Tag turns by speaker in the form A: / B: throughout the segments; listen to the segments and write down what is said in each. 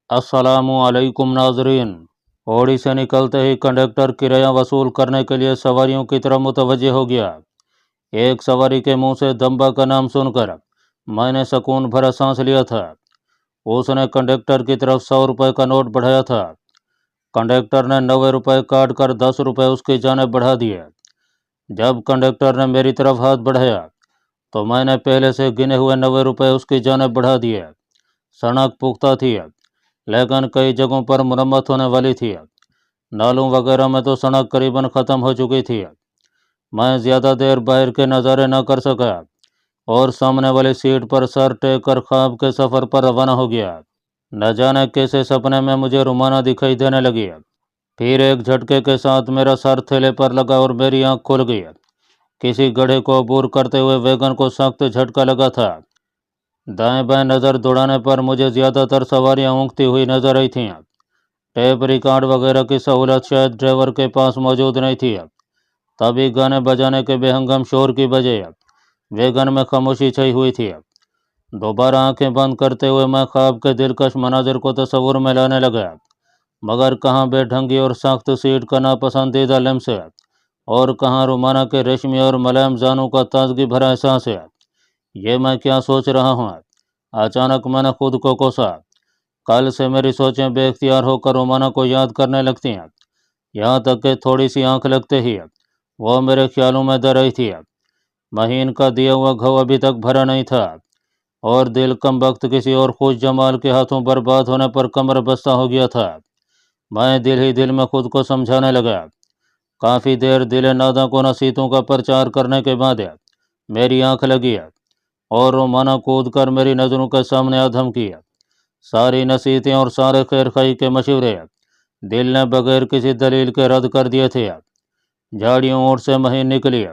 A: अस्सलामुअलैकुम नाजरीन। होड़ी से निकलते ही कंडक्टर किराया वसूल करने के लिए सवारियों की तरफ मुतवज्जे हो गया। एक सवारी के मुंह से दम्बा का नाम सुनकर मैंने सुकून भरा सांस लिया था। उसने कंडक्टर की तरफ 100 रुपये का नोट बढ़ाया था। कंडक्टर ने 90 रुपये काट कर 10 रुपये उसकी जानिब बढ़ा दिए। जब कंडक्टर ने मेरी तरफ हाथ बढ़ाया तो मैंने पहले से गिने हुए 90 रुपये उसकी जानिब बढ़ा दिए। सड़क पुख्ता थी, लेकिन कई जगहों पर मरम्मत होने वाली थी। नालों वगैरह में तो सड़क करीबन ख़त्म हो चुकी थी। मैं ज़्यादा देर बाहर के नज़ारे न कर सका और सामने वाली सीट पर सर टेक कर ख्वाब के सफ़र पर रवाना हो गया। न जाने कैसे सपने में मुझे रुमाना दिखाई देने लगी। फिर एक झटके के साथ मेरा सर थैले पर लगा और मेरी आंख खुल गई। किसी गड्ढे को अबूर करते हुए वैगन को सख्त झटका लगा था। दाएं बाएं नज़र दौड़ाने पर मुझे ज़्यादातर सवारियां ऊँघती हुई नजर आई थीं। टेप रिकॉर्ड वगैरह की सहूलत शायद ड्राइवर के पास मौजूद नहीं थी। तभी गाने बजाने के बेहंगम शोर की बजाय वैगन में खामोशी छाई हुई थी। दोबारा आंखें बंद करते हुए मैं ख्वाब के दिलकश मनाजिर को तस्वुर में लाने लगा, मगर कहाँ बेढंगी और सख्त सीट का नापसंदीदा लम्स है और कहाँ रुमाना के रेशमी और मुलायम जानों का ताजगी भरा एहसास है। ये मैं क्या सोच रहा हूँ? अचानक मैंने खुद को कोसा। कल से मेरी सोचें बेख्तियार होकर रोमाना को याद करने लगती हैं, यहाँ तक कि थोड़ी सी आंख लगते ही वो मेरे ख्यालों में दर रही थी। महीन का दिया हुआ घाव अभी तक भरा नहीं था और दिल कम वक्त किसी और खुश जमाल के हाथों बर्बाद होने पर कमर बस्ता हो गया था। मैं दिल ही दिल में खुद को समझाने लगा। काफ़ी देर दिल नादा को नसीहतों का प्रचार करने के बाद मेरी आंख लगी और रोमाना कूद कर मेरी नज़रों के सामने अधम किया। सारी नसीहतें और सारे खैर खाई के मशवरे दिल ने बगैर किसी दलील के रद्द कर दिए थे। झाड़ियों ओर से महीन निकली।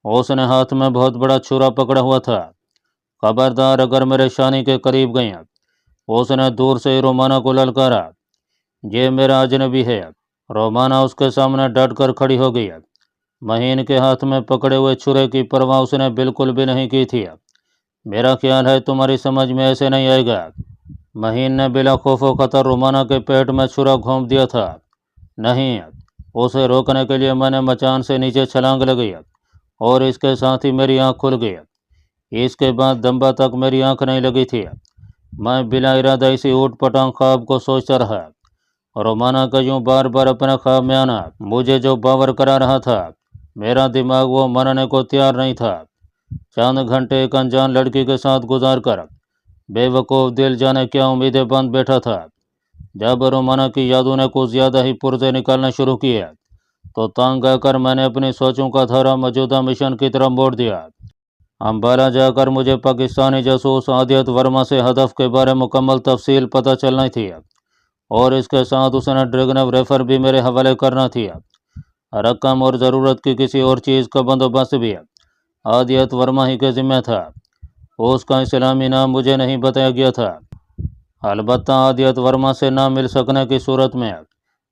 A: उसने हाथ में बहुत बड़ा छुरा पकड़ा हुआ था। खबरदार अगर मेरे शानी के करीब गई। उसने दूर से ही रोमाना को ललकारा। ये मेरा अजनबी है। रोमाना उसके सामने डट कर खड़ी हो गई। महीन के हाथ में पकड़े हुए छुरे की परवाह उसने बिल्कुल भी नहीं की थी। मेरा ख्याल है तुम्हारी समझ में ऐसे नहीं आएगा। महीन ने बिला खौफो खतर रोमाना के पेट में छुरा घोंप दिया था। नहीं, उसे रोकने के लिए मैंने मचान से नीचे छलांग लगाई और इसके साथ ही मेरी आंख खुल गई। इसके बाद दम्बा तक मेरी आंख नहीं लगी थी। मैं बिला इरादा इसी ऊट पटांग ख्वाब को सोचता रहा। रोमाना का यूं बार बार अपने ख्वाब में आना मुझे जो बावर करा रहा था, मेरा दिमाग वो मानने को तैयार नहीं था। चंद घंटे एक अनजान लड़की के साथ गुजार कर बेवकूफ़ दिल जाने क्या उम्मीदें बांध बैठा था। जब रोमाना की यादों ने कुछ ज़्यादा ही पुर्जे निकालना शुरू किए तो तंग आकर मैंने अपनी सोचों का धारा मौजूदा मिशन की तरफ मोड़ दिया। अम्बाला जाकर मुझे पाकिस्तानी जासूस आदित्य वर्मा से हदफ के बारे मुकम्मल तफसील पता चलनी थी और इसके साथ उसने ड्रैगन रेफर भी मेरे हवाले करना थी। रकम और ज़रूरत की किसी और चीज़ का बंदोबस्त भी आदित्य वर्मा ही के ज़िम्मे था। उसका इस्लामी नाम मुझे नहीं बताया गया था। अलबत्ता आदित्य वर्मा से ना मिल सकने की सूरत में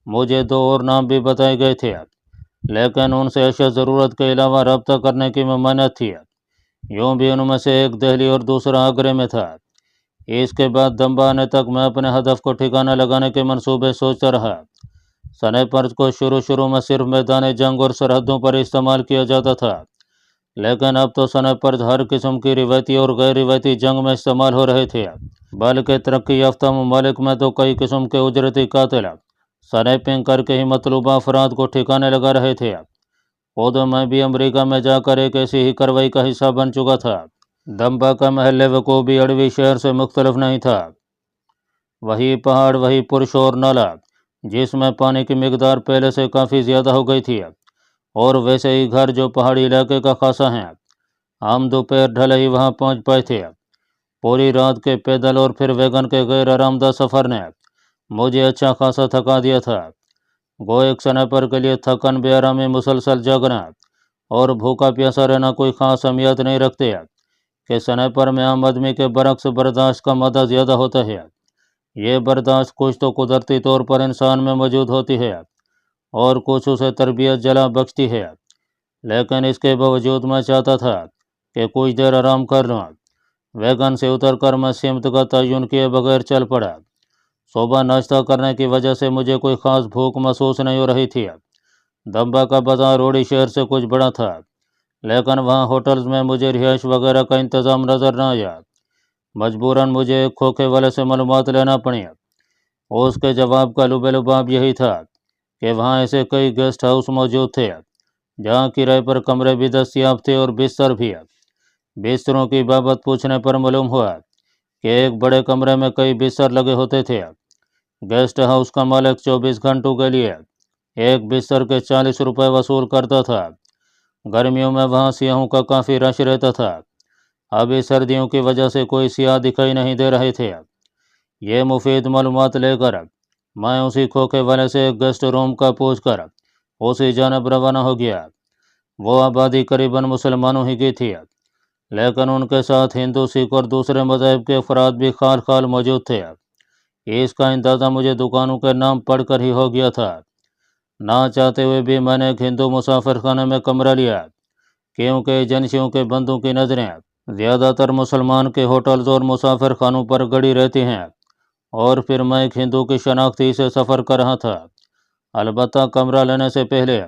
A: मुझे दो और नाम भी बताए गए थे, लेकिन उनसे अशद ज़रूरत के अलावा रब्ता करने की ममानत थी। यूँ भी उनमें से एक दिल्ली और दूसरा आगरे में था। इसके बाद दम्बा आने तक मैं अपने हदफ को ठिकाना लगाने के मंसूबे सोचता रहा। स्नाइपर्स को शुरू में सिर्फ मैदान जंग और सरहदों पर इस्तेमाल किया जाता था, लेकिन अब तो स्नाइपर्स हर किस्म की रिवायती और गैर रिवायती जंग में इस्तेमाल हो रहे थे। बल्कि तरक्की याफ्ता ममालिक में तो कई किस्म के उजरती कातिल स्नाइपिंग करके ही मतलूबा अफराद को ठिकाने लगा रहे थे। खुद मैं भी अमेरिका में जाकर एक ऐसी ही कार्रवाई का हिस्सा बन चुका था। दम्बा का महल वकूफ़ भी अड़वी शहर से मुख्तलिफ नहीं था। वही पहाड़, वही पुरशोर नाला जिसमें पानी की मिकदार पहले से काफ़ी ज़्यादा हो गई थी, और वैसे ही घर जो पहाड़ी इलाके का खासा है। हम दोपहर ढले ही वहाँ पहुँच पाए थे। पूरी रात के पैदल और फिर वैगन के गैर आरामदा सफ़र ने मुझे अच्छा खासा थका दिया था। गो एक स्नाइपर के लिए थकन, बेआरामी, मुसलसल जगना और भूखा प्यासा रहना कोई ख़ास अहमियत नहीं रखते कि स्नाइपर में आम आदमी के बरक्स बर्दाश्त का मदा ज़्यादा होता है। ये बर्दाश्त कुछ तो कुदरती तौर पर इंसान में मौजूद होती है और कुछ उसे तरबियत जला बख्शती है। लेकिन इसके बावजूद मैं चाहता था कि कुछ देर आराम कर लूँ। वैगन से उतरकर मैं सिमत का तयन किए बगैर चल पड़ा। सुबह नाश्ता करने की वजह से मुझे कोई ख़ास भूख महसूस नहीं हो रही थी। दम्बा का बाज़ार रोडी शहर से कुछ बड़ा था, लेकिन वहाँ होटल्स में मुझे रिहाइश वगैरह का इंतज़ाम नज़र न आया। मजबूरन मुझे एक खोखे वाले से मालूमात लेना पड़ी। उसके जवाब का लुबे-लुबाब यही था कि वहाँ ऐसे कई गेस्ट हाउस मौजूद थे जहाँ किराए पर कमरे भी दस्तयाब थे और बिस्तर भी। बिस्तरों की बाबत पूछने पर मालूम हुआ कि एक बड़े कमरे में कई बिस्तर लगे होते थे। गेस्ट हाउस का मालिक 24 घंटों के लिए एक बिस्तर के 40 रुपये वसूल करता था। गर्मियों में वहाँ सियाहों का काफ़ी रश रहता था। अभी सर्दियों की वजह से कोई सियाह दिखाई नहीं दे रहे थे। ये मुफीद मालूमात लेकर मैं उसी खोखे वाले से गेस्ट रूम का पूछकर उसी जानब रवाना हो गया। वो आबादी करीबन मुसलमानों ही की थी, लेकिन उनके साथ हिंदू, सिख और दूसरे मज़हब के अफराद भी खाल खाल मौजूद थे। इसका अंदाज़ा मुझे दुकानों के नाम पढ़कर ही हो गया था। ना चाहते हुए भी मैंने एक हिंदू मुसाफिर खाने में कमरा लिया, क्योंकि एजेंसियों के बंदों की नज़रें ज़्यादातर मुसलमान के होटल्स और मुसाफिर खानों पर गड़ी रहती हैं। और फिर मैं एक हिंदू की शनाख्ती से सफ़र कर रहा था। अलबत्ता कमरा लेने से पहले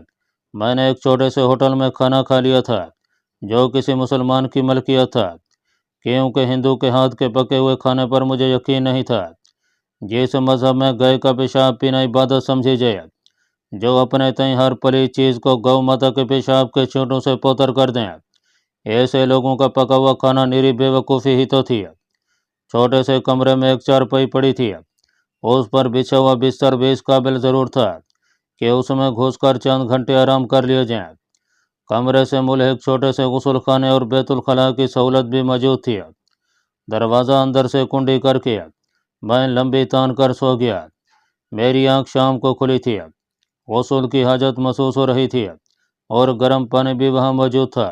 A: मैंने एक छोटे से होटल में खाना खा लिया था जो किसी मुसलमान की मलकियत था, क्योंकि हिंदू के हाथ के पके हुए खाने पर मुझे यकीन नहीं था। जिस मज़हब में गाय का पेशाब पीना इबादत समझी जाए, जो अपने तय हर पली चीज़ को गौ माता के पेशाब के छींटों से पोतर कर दें, ऐसे लोगों का पका हुआ खाना निरी बेवकूफ़ी ही तो थी। छोटे से कमरे में एक चारपाई पड़ी थी, उस पर बिछा हुआ बिस्तर भी इस काबिल ज़रूर था कि उसमें घुसकर चंद घंटे आराम कर लिए जाएं। कमरे से मुल्हिक छोटे से गुस्ल खाने और बैतुल खला की सहूलत भी मौजूद थी। दरवाज़ा अंदर से कुंडी करके मैं लंबी तान कर सो गया। मेरी आंख शाम को खुली थी। गुस्ल की हाजत महसूस हो रही थी और गर्म पानी भी वहाँ मौजूद था।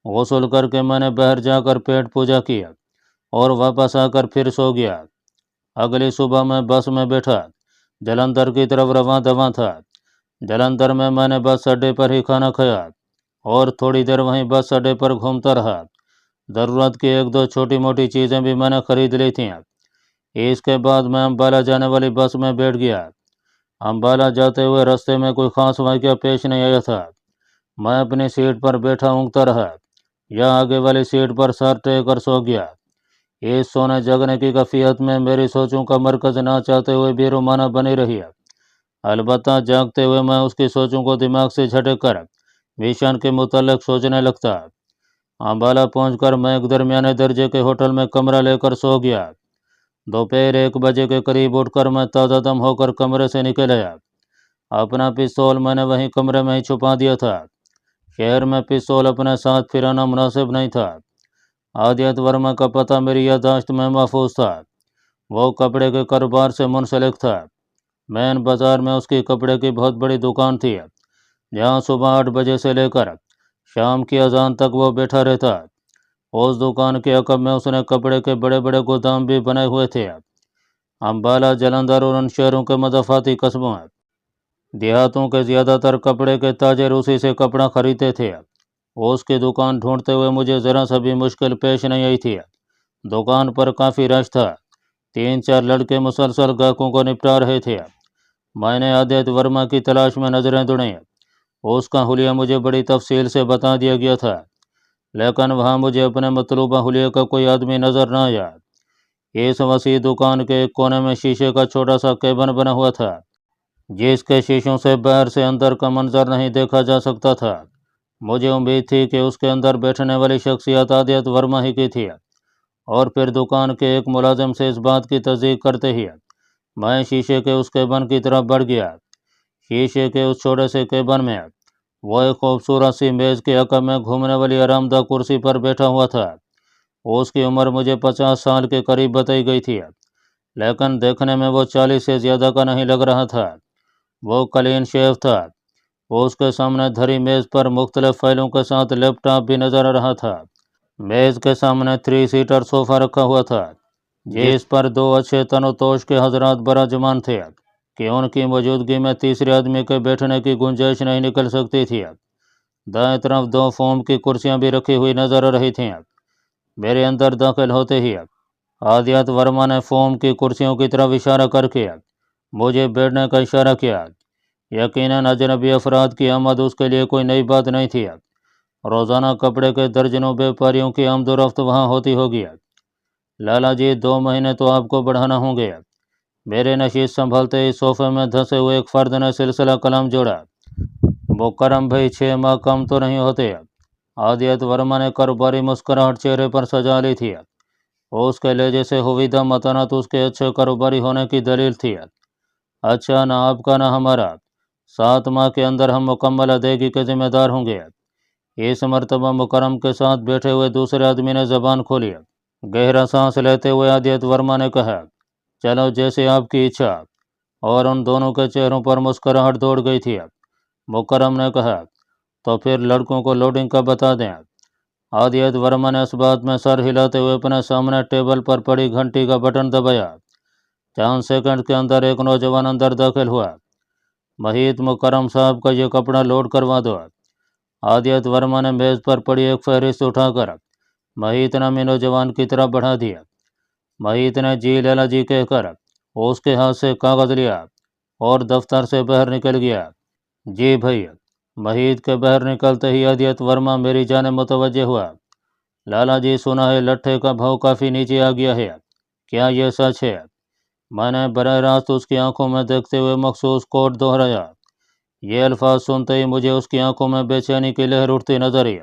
A: गुस्ल करके मैंने बाहर जाकर पेट पूजा किया और वापस आकर फिर सो गया। अगली सुबह मैं बस में बैठा जलंधर की तरफ रवां दवां था। जलंधर में मैंने बस अड्डे पर ही खाना खाया और थोड़ी देर वहीं बस अड्डे पर घूमता रहा। ज़रूरत की एक दो छोटी मोटी चीज़ें भी मैंने ख़रीद ली थीं। इसके बाद मैं अम्बाला जाने वाली बस में बैठ गया। अम्बाला जाते हुए रास्ते में कोई ख़ास वाक़या पेश नहीं आया था। मैं अपनी सीट पर बैठा ऊँघता रहा या आगे वाली सीट पर सर टेक कर सो गया। इस सोने जगने की कैफियत में मेरी सोचों का मरकज़ ना चाहते हुए भी रोमाना बनी रही। अलबत्ता जागते हुए मैं उसकी सोचों को दिमाग से झटक कर मिशन के मुतल्लिक़ सोचने लगता। अम्बाला पहुंचकर मैं एक दरमियाने दर्जे के होटल में कमरा लेकर सो गया। दोपहर 1 बजे के करीब उठकर मैं ताज़ा दम होकर कमरे से निकल आया। अपना पिस्तौल मैंने वहीं कमरे में ही छुपा दिया था। शहर में पिस्तौल अपने साथ फिराना मुनासिब नहीं था। आदित्य वर्मा का पता मेरी याददाश्त में महफूज था। वो कपड़े के कारोबार से मुंसलिक था। मेन बाज़ार में उसकी कपड़े की बहुत बड़ी दुकान थी, जहाँ सुबह 8 बजे से लेकर शाम की अजान तक वो बैठा रहता। उस दुकान के अकब में उसने कपड़े के बड़े बड़े गोदाम भी बने हुए थे। अम्बाला, जालंधर और उन शहरों के मज़ाफ़ाती कस्बों देहातों के ज़्यादातर कपड़े के ताजर उसी से कपड़ा खरीदते थे। उसकी दुकान ढूंढते हुए मुझे ज़रा सा भी मुश्किल पेश नहीं आई थी। दुकान पर काफ़ी रश था। 3-4 लड़के मुसलसल ग्राहकों को निपटा रहे थे। मैंने आदित्य वर्मा की तलाश में नज़रें दौड़ीं। उसका हुलिया मुझे बड़ी तफसील से बता दिया गया था, लेकिन वहाँ मुझे अपने मतलूबा हुलिये का कोई आदमी नज़र न आया। इस वसी दुकान के एक कोने में शीशे का छोटा सा केबिन बना हुआ था, जिसके शीशों से बाहर से अंदर का मंजर नहीं देखा जा सकता था। मुझे उम्मीद थी कि उसके अंदर बैठने वाली शख्सियत आदित्य वर्मा ही की थी। और फिर दुकान के एक मुलाजिम से इस बात की तस्दीक करते ही मैं शीशे के उस केबिन की तरफ बढ़ गया। शीशे के उस छोटे से केबिन में वो एक खूबसूरत सी मेज़ के अकब में घूमने वाली आरामदाह कुर्सी पर बैठा हुआ था। उसकी उम्र मुझे 50 साल के करीब बताई गई थी, लेकिन देखने में वो 40 से ज़्यादा का नहीं लग रहा था। वो क्लीन शेव था। उसके सामने धरी मेज़ पर मुख्तलिफ फाइलों के साथ लैपटॉप भी नज़र आ रहा था। मेज़ के सामने 3 सीटर सोफ़ा रखा हुआ था, जिस पर 2 अच्छे तनोतोश के हजरात बराजमान थे कि उनकी मौजूदगी में तीसरे आदमी के बैठने की गुंजाइश नहीं निकल सकती थी। दाएं तरफ 2 फोम की कुर्सियां भी रखी हुई नजर आ रही थीं। मेरे अंदर दाखिल होते ही आदित्य वर्मा ने फोम की कुर्सियों की तरफ इशारा करके मुझे बैठने का इशारा किया। यकीनन अजनबी अफराद की आमद उसके लिए कोई नई बात नहीं थी। रोज़ाना कपड़े के दर्जनों व्यापारियों की आमदोरफ्त वहाँ होती होगी। लाला जी, 2 महीने तो आपको बढ़ाना होंगे। मेरे नशीस संभलते ही सोफे में धंसे हुए एक फर्द ने सिलसिला कलाम जोड़ा। मुकरम भाई, 6 माह कम तो नहीं होते। आदित्य वर्मा ने कारोबारी मुस्कुराहट चेहरे पर सजा ली थी। उसके लहजे से हुविदा मतानत उसके अच्छे कारोबारी होने की दलील थी। अच्छा, ना आपका ना हमारा, 7 माह के अंदर हम मुकम्मल अदायगी के जिम्मेदार होंगे। इस मरतबा मुकरम के साथ बैठे हुए दूसरे आदमी ने जबान खोली। गहरा सांस लेते हुए आदित्य वर्मा ने कहा, चलो जैसे आपकी इच्छा। और उन दोनों के चेहरों पर मुस्कुराहट दौड़ गई थी। मुकरम ने कहा, तो फिर लड़कों को लोडिंग का बता दें। आदित्य वर्मा ने इस बात में सर हिलाते हुए अपने सामने टेबल पर पड़ी घंटी का बटन दबाया। चंद सेकंड के अंदर एक नौजवान अंदर दाखिल हुआ। महीत, मुकरम साहब का ये कपड़ा लोड करवा दो। आदित्य वर्मा ने मेज पर पड़ी एक फहरिस्त उठाकर महीत नामी नौजवान की तरफ बढ़ा दिया। महीत ने जी लाला जी कहकर उसके हाथ से कागज लिया और दफ्तर से बाहर निकल गया। जी भैया। महीत के बाहर निकलते ही आदित्य वर्मा मेरी जाने मुतवज्जे हुआ। लाला जी, सुना है लट्ठे का भाव काफ़ी नीचे आ गया है, क्या यह सच है? मैंने बराह रास्त उसकी आंखों में देखते हुए मखसूस कोड दोहराया। ये अल्फाज सुनते ही मुझे उसकी आंखों में बेचैनी की लहर उठती नजर आई,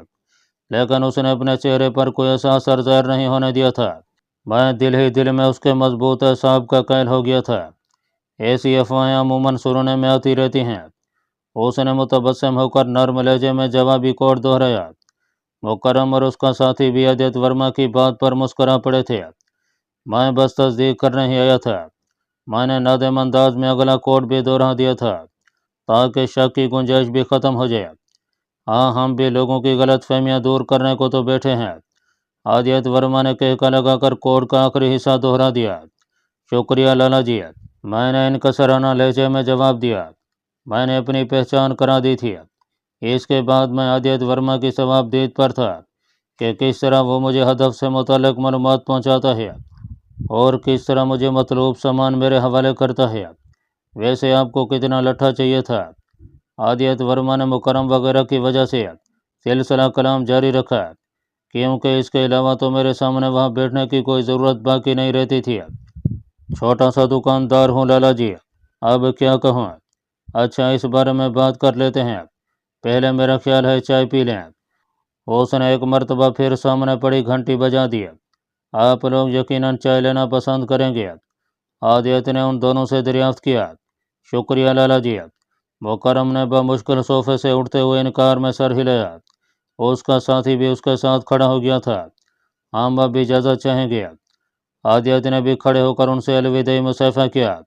A: लेकिन उसने अपने चेहरे पर कोई ऐसा असर ज़ाहिर नहीं होने दिया था। मैं दिल ही दिल में उसके मजबूत साहब का कैल हो गया था। ऐसी अफवाहें अमूमन सुनने में आती रहती हैं। उसने मुतबस्सम होकर नर्म लहजे में जवाबी कोड दोहराया। मुकरम और उसका साथी भी आदित्य वर्मा की बात पर मुस्करा पड़े थे। मैं बस तस्दीक करने ही आया था। मैंने नादिम अंदाज में अगला कोड भी दोहरा दिया था ताकि शक की गुंजाइश भी ख़त्म हो जाए। हाँ, हम भी लोगों की गलत फहमियाँ दूर करने को तो बैठे हैं। आदित्य वर्मा ने कहका लगाकर कोड का आखिरी हिस्सा दोहरा दिया। शुक्रिया लाला जी, मैंने इनकसराना लहजे में जवाब दिया। मैंने अपनी पहचान करा दी थी। इसके बाद मैं आदित्य वर्मा की जवाबदीद पर था कि किस तरह वो मुझे हदफ से मुतल्लिक मालूमात पहुँचाता है और किस तरह मुझे मतलूब सामान मेरे हवाले करता है। वैसे आपको कितना लट्ठा चाहिए था? आदित्य वर्मा ने मुकरम वगैरह की वजह से सिलसिला कलाम जारी रखा, क्योंकि इसके अलावा तो मेरे सामने वहाँ बैठने की कोई ज़रूरत बाकी नहीं रहती थी। छोटा सा दुकानदार हूँ लाला जी, अब क्या कहूँ। अच्छा, इस बारे में बात कर लेते हैं। पहले मेरा ख्याल है चाय पी लें। उसने एक मरतबा फिर सामने पड़ी घंटी बजा दी। आप लोग यकीनन चाय लेना पसंद करेंगे, आदित्य ने उन दोनों से दरियाफ्त किया। शुक्रिया लाला जी। मुकरम ने बमुश्किल सोफे से उठते हुए इनकार में सर हिलाया। उसका साथी भी उसके साथ खड़ा हो गया था। हम अब इजाज़त चाहेंगे। आदित्य ने भी खड़े होकर उनसे अलविदाई मुसाफा किया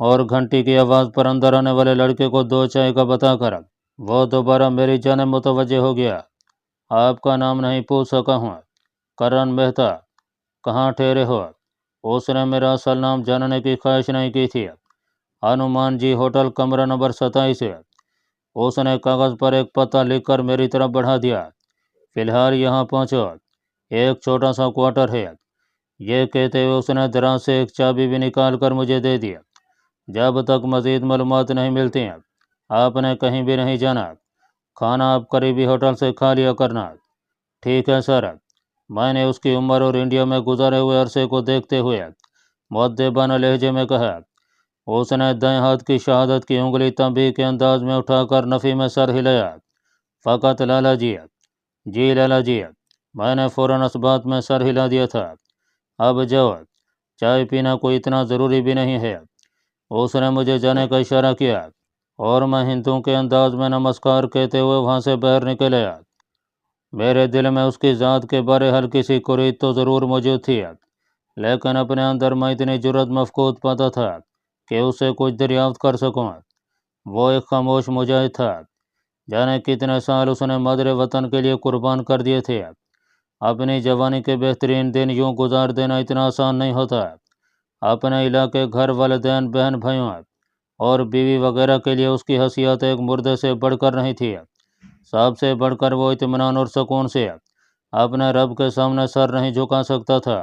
A: और घंटी की आवाज़ पर अंदर आने वाले लड़के को 2 चाय का बताकर वो दोबारा मेरी जानिब मुतवज्जे हो गया। आपका नाम नहीं पूछ सका हूँ। करण मेहता। कहाँ ठहरे हो? उसने मेरा असल नाम जानने की ख्वाहिश नहीं की थी। हनुमान जी होटल, कमरा नंबर 27 है। उसने कागज़ पर एक पता लिखकर मेरी तरफ बढ़ा दिया। फिलहाल यहाँ पहुँचो, एक छोटा सा क्वार्टर है। ये कहते हुए उसने दराज से एक चाबी भी निकाल कर मुझे दे दिया। जब तक मज़ीद मालूमात नहीं मिलती हैं आपने कहीं भी नहीं जाना। खाना आप करीबी होटल से खा लिया करना। ठीक है सर। मैंने उसकी उम्र और इंडिया में गुजारे हुए अरसे को देखते हुए मुअद्दबाना लहजे में कहा। उसने दाएं हाथ की शहादत की उंगली तंबी के अंदाज में उठाकर नफ़ी में सर हिलाया। फ़कत लाला जी। जी लाला जी। मैंने फ़ौरन इस बात में सर हिला दिया था। अब जाओ, चाय पीना कोई इतना ज़रूरी भी नहीं है। उसने मुझे जाने का इशारा किया और मैं हिंदुओं के अंदाज में नमस्कार कहते हुए वहाँ से बाहर निकल आया। मेरे दिल में उसकी ज़ात के बारे हल्की सी कुरीद तो ज़रूर मौजूद थी, लेकिन अपने अंदर मैं इतनी जुर्रत मफकूद पाता था कि उससे कुछ दरियाफ्त कर सकूँ। वो एक खामोश मुजाहिद था। जाने कितने साल उसने मादरे वतन के लिए कुर्बान कर दिए थे। अपनी जवानी के बेहतरीन दिन यूं गुजार देना इतना आसान नहीं होता। अपने इलाके, घर, वालिदैन, बहन भाइयों और बीवी वगैरह के लिए उसकी हसीयत एक मुर्दे से बढ़कर नहीं थी। सबसे बढ़कर वो इत्मीनान और सुकून से अपने रब के सामने सर नहीं झुका सकता था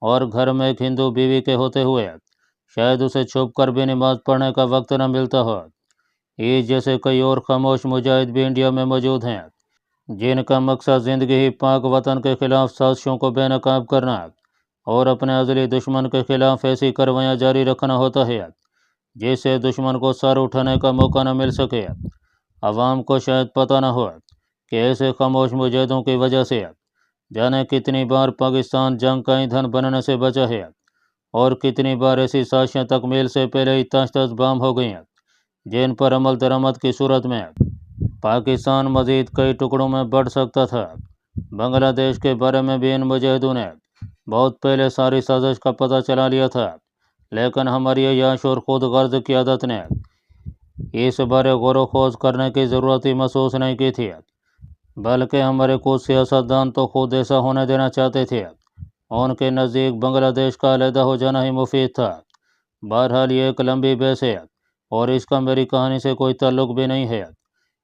A: और घर में एक हिंदू बीवी के होते हुए शायद उसे छुप कर भी नमाज पढ़ने का वक्त न मिलता हो। ईद जैसे कई और खामोश मुजाहिद भी इंडिया में मौजूद हैं, जिनका मकसद ज़िंदगी ही पाक वतन के खिलाफ साजिशों को बेनकाब करना और अपने अज़ली दुश्मन के खिलाफ ऐसी कार्रवाइयाँ जारी रखना होता है जिससे दुश्मन को सर उठाने का मौका न मिल सके। अवाम को शायद पता न हो कि ऐसे खामोश मुजाहिदों की वजह से जाने कितनी बार पाकिस्तान जंग का ईंधन बनने से बचा है और कितनी बार ऐसी साजिशें तकमील से पहले ही तश्तश बाम हो गई जिन पर अमल दरामद की सूरत में पाकिस्तान मजीद कई टुकड़ों में बढ़ सकता था। बांग्लादेश के बारे में भी इन मुजाहिदों ने बहुत पहले सारी साजिश का पता चला लिया था, लेकिन हमारी याश और खुद गर्ज की आदत ने इस बारे गौर खोज करने की ज़रूरत ही महसूस नहीं की थी, बल्कि हमारे कुछ सियासतदान तो खुद ऐसा होने देना चाहते थे। उनके नज़दीक बांग्लादेश का अलहदा हो जाना ही मुफीद था। बहरहाल ये एक लंबी बहस है और इसका मेरी कहानी से कोई ताल्लुक भी नहीं है।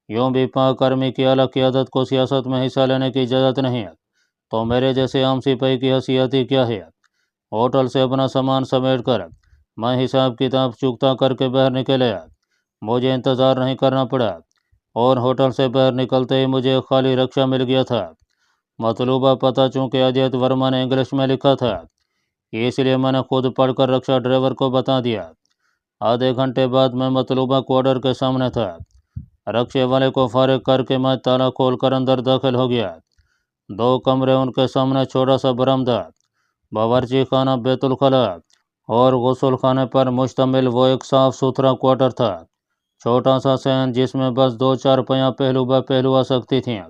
A: यूँ भी पाक आर्मी की आला क़यादत को सियासत में हिस्सा लेने की इजाज़त नहीं है, तो मेरे जैसे आम सिपाही की हैसियत ही क्या है। होटल से अपना सामान समेट कर मैं हिसाब किताब चुकता करके बाहर निकल आया। मुझे इंतज़ार नहीं करना पड़ा और होटल से बाहर निकलते ही मुझे एक खाली रिक्शा मिल गया था। मतलूबा पता चूँकि अजय वर्मा ने इंग्लिश में लिखा था, इसलिए मैंने खुद पढ़कर रिक्शा ड्राइवर को बता दिया। आधे घंटे बाद मैं मतलूबा क्वार्टर के सामने था। रिक्शे वाले को फारिग करके मैं ताला खोलकर अंदर दाखिल हो गया। 2 कमरे, उनके सामने छोटा सा बरामदा, बावर्ची खाना, बैतुल खला और गुस्ल खाने पर मुश्तमिल वो एक साफ़ सुथरा क्वार्टर था। छोटा सा सहन जिसमें बस 2 चारपाइयाँ पहलू ब पहलू आ सकती थीं।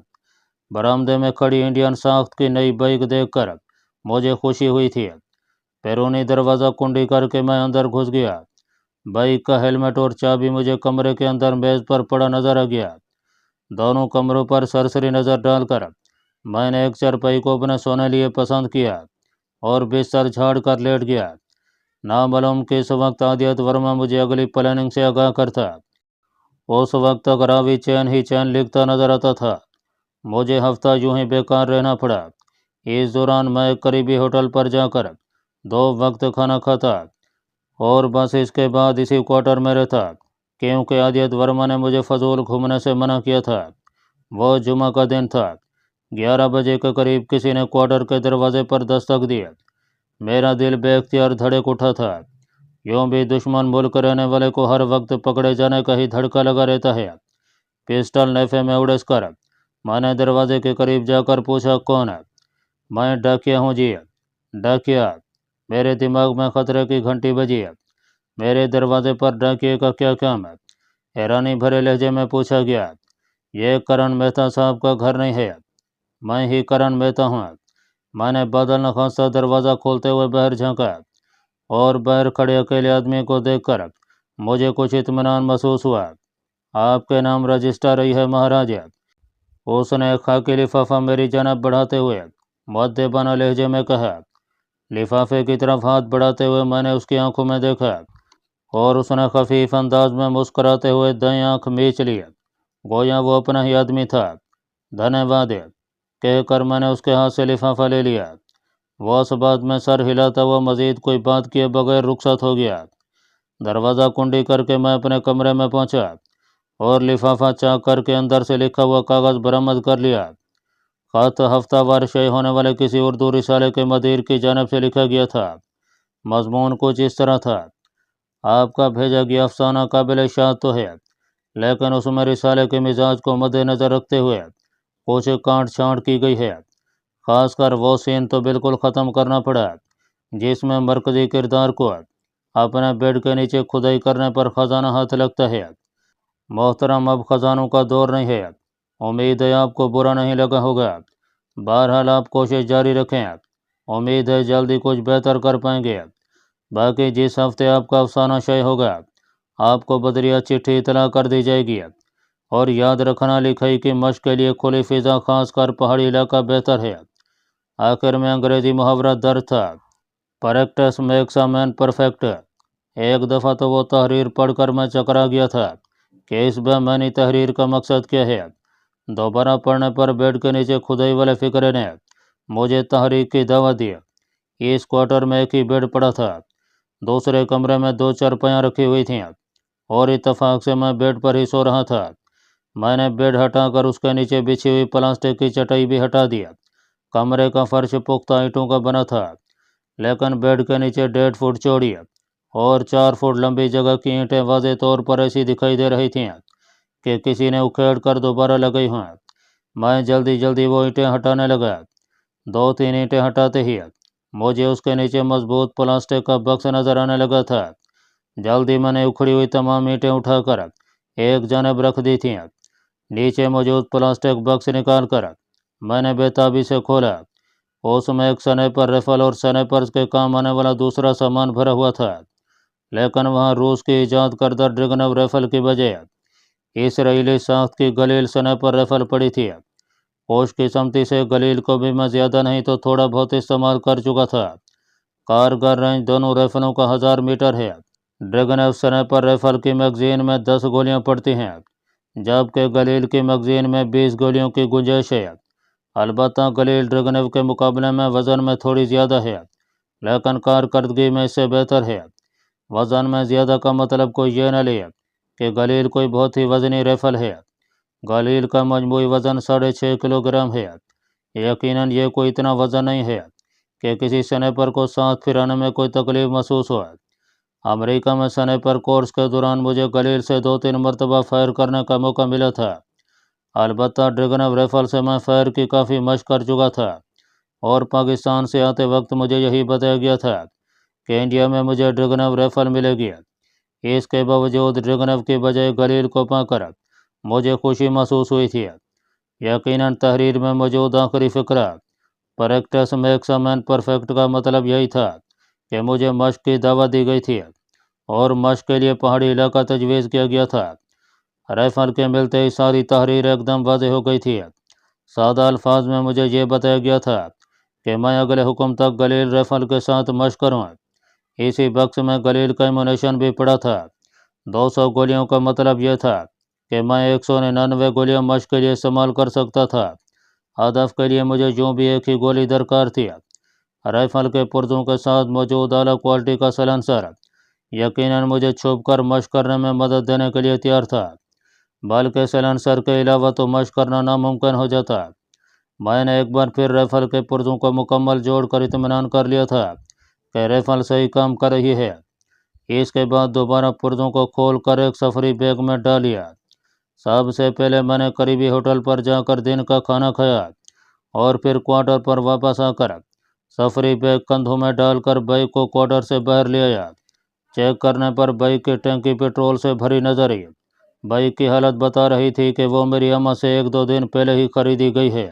A: बरामदे में खड़ी इंडियन साख्त की नई बाइक देखकर मुझे खुशी हुई थी। बैरूनी दरवाज़ा कुंडी करके मैं अंदर घुस गया। बाइक का हेलमेट और चाबी मुझे कमरे के अंदर मेज़ पर पड़ा नजर आ गया। दोनों कमरों पर सरसरी नज़र डालकर मैंने एक चारपाई को अपने सोने लिए पसंद किया और बिस्तर झाड़ कर लेट गया। नामालूम कि इस वक्त आदित्य वर्मा मुझे अगली प्लानिंग से आगाह करता। उस वक्त तक रावी चैन ही चैन लिखता नजर आता था। मुझे हफ्ता यूं ही बेकार रहना पड़ा। इस दौरान मैं एक करीबी होटल पर जाकर 2 वक्त खाना खाता और बस इसके बाद इसी क्वार्टर में रहता, क्योंकि आदित्य वर्मा ने मुझे फजूल घूमने से मना किया था। वो जुमा का दिन था। 11 बजे के करीब किसी ने क्वार्टर के दरवाजे पर दस्तक दी। मेरा दिल बेख्तियार धड़क उठा था। यूँ भी दुश्मन मुल्क रहने वाले को हर वक्त पकड़े जाने का ही धड़का लगा रहता है। पिस्टल नेफे में उड़ेस कर मैंने दरवाजे के करीब जाकर पूछा, कौन है? मैं डाकिया हूँ जी। डाकिया? मेरे दिमाग में खतरे की घंटी बजी। मेरे दरवाजे पर डाकिए का क्या काम है? हैरानी भरे लहजे में पूछा गया। यह करण मेहता साहब का घर नहीं है। मैं ही करण मेहता हूँ। मैंने बादल नखास्ता दरवाज़ा खोलते हुए बाहर झांका और बाहर खड़े अकेले आदमी को देखकर मुझे कुछ इत्मीनान महसूस हुआ। आपके नाम रजिस्टर रही है महाराज। उसने खाकी लिफाफा मेरी जानब बढ़ाते हुए मुअद्दिबाना लहजे में कहा। लिफाफे की तरफ हाथ बढ़ाते हुए मैंने उसकी आंखों में देखा और उसने खफीफ अंदाज में मुस्कुराते हुए दाईं आंख मीच ली, गोया वो अपना ही आदमी था। धन्यवाद कहकर मैंने उसके हाथ से लिफाफा ले लिया। वो उस बात में सर हिलाता हुआ मजीद कोई बात किए बगैर रुखसत हो गया। दरवाज़ा कुंडी करके मैं अपने कमरे में पहुंचा और लिफाफा चाक करके अंदर से लिखा हुआ कागज़ बरामद कर लिया। खत हफ्तावार शेय होने वाले किसी उर्दू रिसाले के मदीर की जानब से लिखा गया था। मजमून कुछ इस तरह था। आपका भेजा गया अफसाना काबिल शाद तो है, लेकिन उसमें रिसाले के मिजाज को मद्देनज़र रखते हुए कुछ काट छाँट की गई है। खासकर वो सीन तो बिल्कुल ख़त्म करना पड़ा जिसमें मरकज़ी किरदार को अपने बेड के नीचे खुदाई करने पर ख़जाना हाथ लगता है। मोहतरम, अब ख़जानों का दौर नहीं है। उम्मीद है आपको बुरा नहीं लगा होगा। बहरहाल आप कोशिश जारी रखें। उम्मीद है जल्दी कुछ बेहतर कर पाएंगे। बाकी जिस हफ्ते आपका अफसाना शेय होगा आपको बदरिया चिट्ठी इतला कर दी जाएगी। और याद रखना, लिखाई की मश्क के लिए खुली फिज़ा खासकर पहाड़ी इलाका बेहतर है। आखिर में अंग्रेज़ी मुहावरा दर्ज था, practice makes a man perfect. एक दफ़ा तो वो तहरीर पढ़कर मैं चकरा गया था कि इस बेमानी तहरीर का मकसद क्या है। दोबारा पढ़ने पर बेड के नीचे खुदाई वाले फ़िक्रे ने मुझे तहरीक की दावत दी। इस क्वार्टर में एक ही बेड पड़ा था। दूसरे कमरे में 2 चारपाइयाँ रखी हुई थीं और इत्तेफाक से मैं बेड पर ही सो रहा था। मैंने बेड हटाकर उसके नीचे बिछी हुई प्लास्टिक की चटाई भी हटा दिया। कमरे का फर्श पुख्ता ईंटों का बना था, लेकिन बेड के नीचे 1.5 फुट चौड़ी और 4 फुट लंबी जगह की ईंटें वाज़े तौर पर ऐसी दिखाई दे रही थीं कि किसी ने उखेड़ कर दोबारा लगाई हों। मैं जल्दी जल्दी वो ईंटें हटाने लगा। 2-3 ईंटें हटाते ही मुझे उसके नीचे मजबूत प्लास्टिक का बक्स नजर आने लगा था। जल्दी मैंने उखड़ी हुई तमाम ईंटें उठाकर एक जानब रख दी थीं। नीचे मौजूद प्लास्टिक बक्स निकालकर मैंने बेताबी से खोला। उसमें एक स्नाइपर राइफल और स्नाइपर्स के काम आने वाला दूसरा सामान भरा हुआ था, लेकिन वहां रूस की ईजाद करदा ड्रैगनव राइफल की बजाय इसराइली साख्त की गलील स्नाइपर राइफल पड़ी थी। खुशकिस्मती से गलील को भी मैं ज़्यादा नहीं तो थोड़ा बहुत इस्तेमाल कर चुका था। कारगर रेंज दोनों राइफलों का 1000 मीटर है। ड्रैगनव स्नाइपर राइफल की मैगजीन में 10 गोलियां पड़ती हैं, जबकि गलील की मैगजीन में 20 गोलियों की गुंजाइश है। अलबत्ता गलील ड्रैगनव के मुकाबले में वज़न में थोड़ी ज़्यादा है, लेकिन कारकर्दगी में इससे बेहतर है। वज़न में ज़्यादा का मतलब कोई ये न ले कि गलील कोई बहुत ही वज़नी राइफल है। गलील का मजमूई वज़न 6.5 किलोग्राम है। यकीनन ये कोई इतना वज़न नहीं है कि किसी स्नाइपर को सांस फिराने में कोई तकलीफ महसूस हो। अमेरिका में स्नाइपर कोर्स के दौरान मुझे गलील से 2-3 मरतबा फायर करने का मौका मिला था। अलबत्ता ड्रैगनव राइफल से मैं फायर की काफ़ी मशक कर चुका था और पाकिस्तान से आते वक्त मुझे यही बताया गया था कि इंडिया में मुझे ड्रैगनव राइफल मिलेगी। इसके बावजूद ड्रैगनव की बजाय गलील को पाकर मुझे खुशी महसूस हुई थी। यकीनन तहरीर में मौजूद आखिरी फ़िक्रा practice makes a man perfect का मतलब यही था कि मुझे मशक की दावत दी गई थी और मशक के लिए पहाड़ी इलाका तजवीज़ किया गया था। राइफल के मिलते ही सारी तहरीर एकदम वाज़ेह हो गई थी। सादा अल्फाज में मुझे ये बताया गया था कि मैं अगले हुक्म तक गलील राइफल के साथ मशक करूँ। इसी बक्स में गलील का एमुनेशन भी पड़ा था। 200 गोलियों का मतलब यह था कि मैं 199 गोलियां मशक के लिए इस्तेमाल कर सकता था। हदफ के लिए मुझे यूँ भी एक ही गोली दरकार थी। राइफल के पुर्जों के साथ मौजूद आला क्वालिटी का सलेंसर यकीनन मुझे छुप कर मशक करने में मदद देने के लिए तैयार था, बल्कि सलेंसर के अलावा तो मशक करना नामुमकिन हो जाता। मैंने एक बार फिर राइफल के पुर्जों को मुकम्मल जोड़ कर इत्मीनान कर लिया था कि राइफल सही काम कर रही है। इसके बाद दोबारा पुर्जों को खोल कर एक सफरी बैग में डाल लिया। सबसे पहले मैंने करीबी होटल पर जाकर दिन का खाना खाया और फिर क्वार्टर पर वापस आकर सफरी बैग कंधों में डालकर बाइक को क्वार्टर से बाहर ले आया। चेक करने पर बाइक की टंकी पेट्रोल से भरी नजर आई। बाइक की हालत बता रही थी कि वो मेरी अम्मा से 1-2 दिन पहले ही खरीदी गई है।